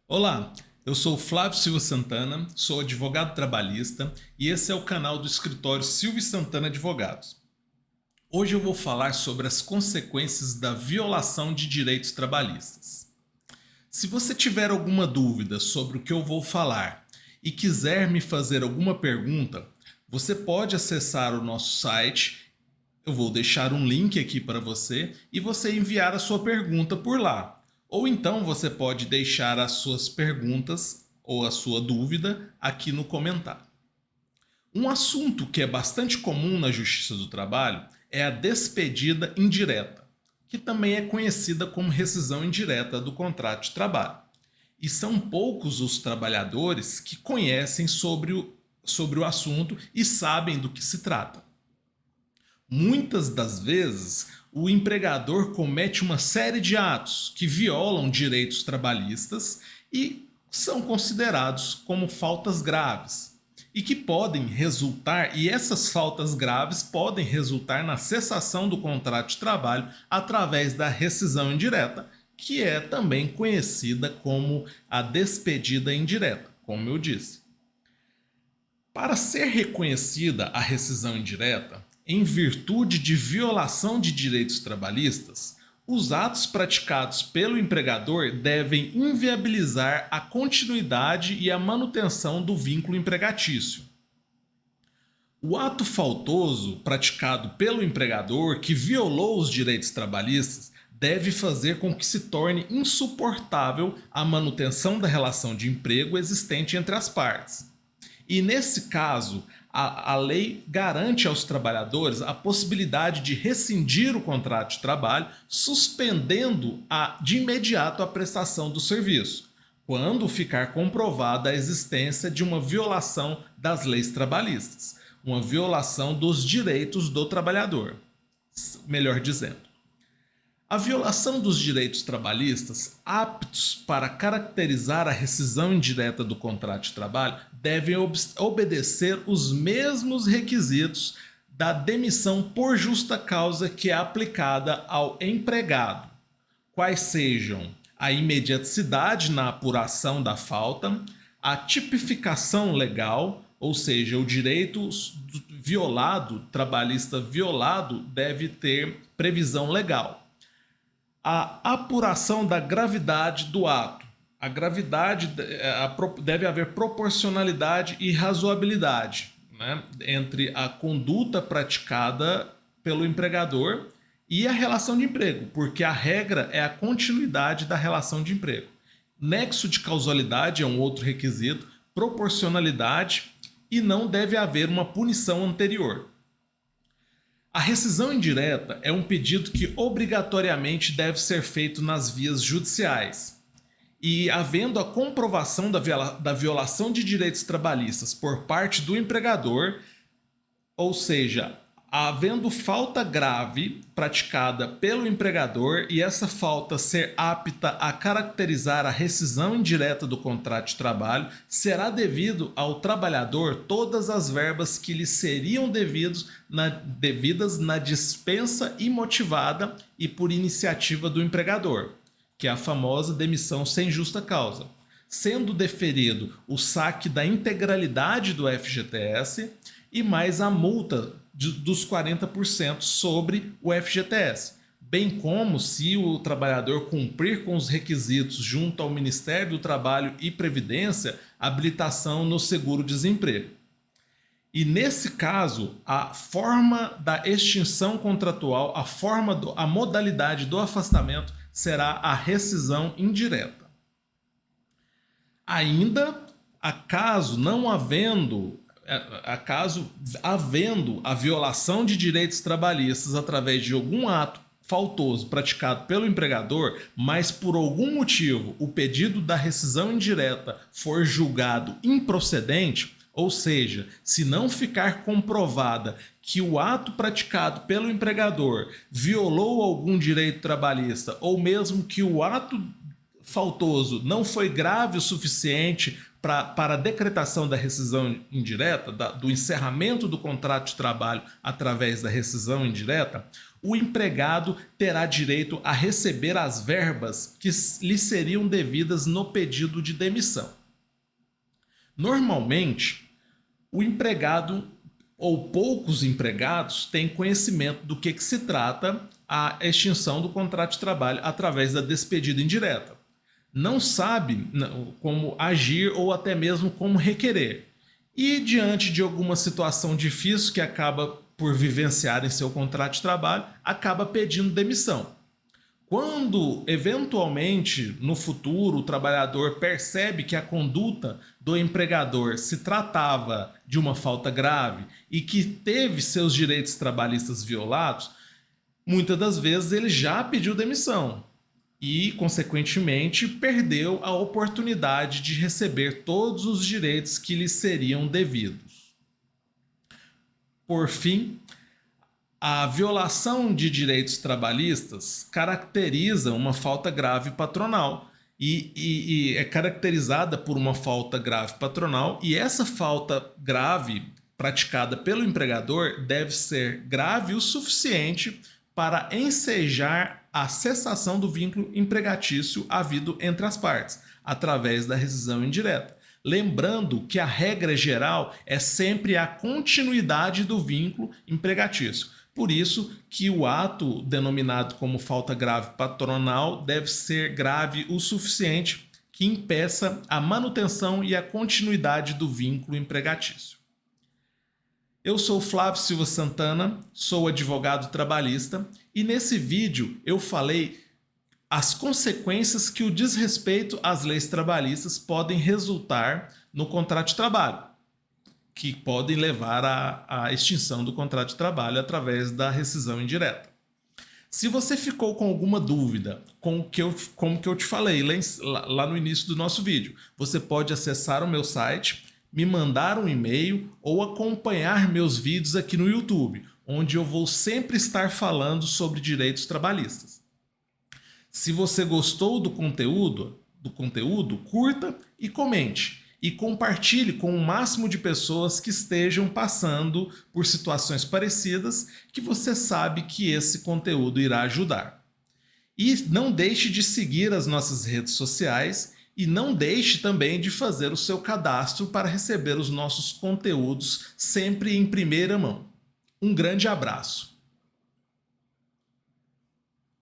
Olá, eu sou o Flávio Silva Santana, sou advogado trabalhista e esse é o canal do escritório Silva e Santana Advogados. Hoje eu vou falar sobre as consequências da violação de direitos trabalhistas. Se você tiver alguma dúvida sobre o que eu vou falar e quiser me fazer alguma pergunta, você pode acessar o nosso site. Eu vou deixar um link aqui para você e você enviar a sua pergunta por lá. Ou então você pode deixar as suas perguntas ou a sua dúvida aqui no comentário. Um assunto que é bastante comum na Justiça do Trabalho é a despedida indireta, que também é conhecida como rescisão indireta do contrato de trabalho. E são poucos os trabalhadores que conhecem sobre o assunto e sabem do que se trata. Muitas das vezes, o empregador comete uma série de atos que violam direitos trabalhistas e são considerados como faltas graves e que podem resultar, e essas faltas graves podem resultar na cessação do contrato de trabalho através da rescisão indireta, que é também conhecida como a despedida indireta, como eu disse. Para ser reconhecida a rescisão indireta, em virtude de violação de direitos trabalhistas, os atos praticados pelo empregador devem inviabilizar a continuidade e a manutenção do vínculo empregatício. O ato faltoso praticado pelo empregador que violou os direitos trabalhistas deve fazer com que se torne insuportável a manutenção da relação de emprego existente entre as partes. E nesse caso, a lei garante aos trabalhadores a possibilidade de rescindir o contrato de trabalho, suspendendo de imediato a prestação do serviço, quando ficar comprovada a existência de uma violação das leis trabalhistas, uma violação dos direitos do trabalhador, melhor dizendo. A violação dos direitos trabalhistas aptos para caracterizar a rescisão indireta do contrato de trabalho devem obedecer os mesmos requisitos da demissão por justa causa que é aplicada ao empregado, quais sejam a imediaticidade na apuração da falta, a tipificação legal, ou seja, o direito violado, trabalhista violado, deve ter previsão legal. A apuração da gravidade do ato. A gravidade deve haver proporcionalidade e razoabilidade, né, entre a conduta praticada pelo empregador e a relação de emprego, porque a regra é a continuidade da relação de emprego. Nexo de causalidade é um outro requisito, proporcionalidade, e não deve haver uma punição anterior. A rescisão indireta é um pedido que obrigatoriamente deve ser feito nas vias judiciais. E, havendo a comprovação da violação de direitos trabalhistas por parte do empregador, ou seja, havendo falta grave praticada pelo empregador e essa falta ser apta a caracterizar a rescisão indireta do contrato de trabalho, será devido ao trabalhador todas as verbas que lhe seriam devidas na dispensa imotivada e por iniciativa do empregador, que é a famosa demissão sem justa causa, sendo deferido o saque da integralidade do FGTS e mais a multa dos 40% sobre o FGTS, bem como, se o trabalhador cumprir com os requisitos junto ao Ministério do Trabalho e Previdência, habilitação no seguro-desemprego. E nesse caso, a forma da extinção contratual, a modalidade do afastamento será a rescisão indireta. Ainda, acaso havendo a violação de direitos trabalhistas através de algum ato faltoso praticado pelo empregador, mas por algum motivo o pedido da rescisão indireta for julgado improcedente, ou seja, se não ficar comprovada que o ato praticado pelo empregador violou algum direito trabalhista, ou mesmo que o ato faltoso não foi grave o suficiente para a decretação da rescisão indireta, do encerramento do contrato de trabalho através da rescisão indireta, o empregado terá direito a receber as verbas que lhe seriam devidas no pedido de demissão. Normalmente, o empregado ou poucos empregados têm conhecimento do que se trata a extinção do contrato de trabalho através da despedida indireta. Não sabe como agir ou até mesmo como requerer. E diante de alguma situação difícil que acaba por vivenciar em seu contrato de trabalho, acaba pedindo demissão. Quando, eventualmente, no futuro, o trabalhador percebe que a conduta do empregador se tratava de uma falta grave e que teve seus direitos trabalhistas violados, muitas das vezes ele já pediu demissão e, consequentemente, perdeu a oportunidade de receber todos os direitos que lhe seriam devidos. Por fim, a violação de direitos trabalhistas caracteriza uma falta grave patronal e é caracterizada por uma falta grave patronal, e essa falta grave praticada pelo empregador deve ser grave o suficiente para ensejar a cessação do vínculo empregatício havido entre as partes, através da rescisão indireta. Lembrando que a regra geral é sempre a continuidade do vínculo empregatício. Por isso que o ato denominado como falta grave patronal deve ser grave o suficiente que impeça a manutenção e a continuidade do vínculo empregatício. Eu sou Flávio Silva Santana, sou advogado trabalhista e nesse vídeo eu falei as consequências que o desrespeito às leis trabalhistas podem resultar no contrato de trabalho, que podem levar à extinção do contrato de trabalho através da rescisão indireta. Se você ficou com alguma dúvida como que eu te falei lá no início do nosso vídeo, você pode acessar o meu site, me mandar um e-mail ou acompanhar meus vídeos aqui no YouTube, onde eu vou sempre estar falando sobre direitos trabalhistas. Se você gostou do conteúdo, curta e comente. E compartilhe com o máximo de pessoas que estejam passando por situações parecidas, que você sabe que esse conteúdo irá ajudar. E não deixe de seguir as nossas redes sociais e não deixe também de fazer o seu cadastro para receber os nossos conteúdos sempre em primeira mão. Um grande abraço!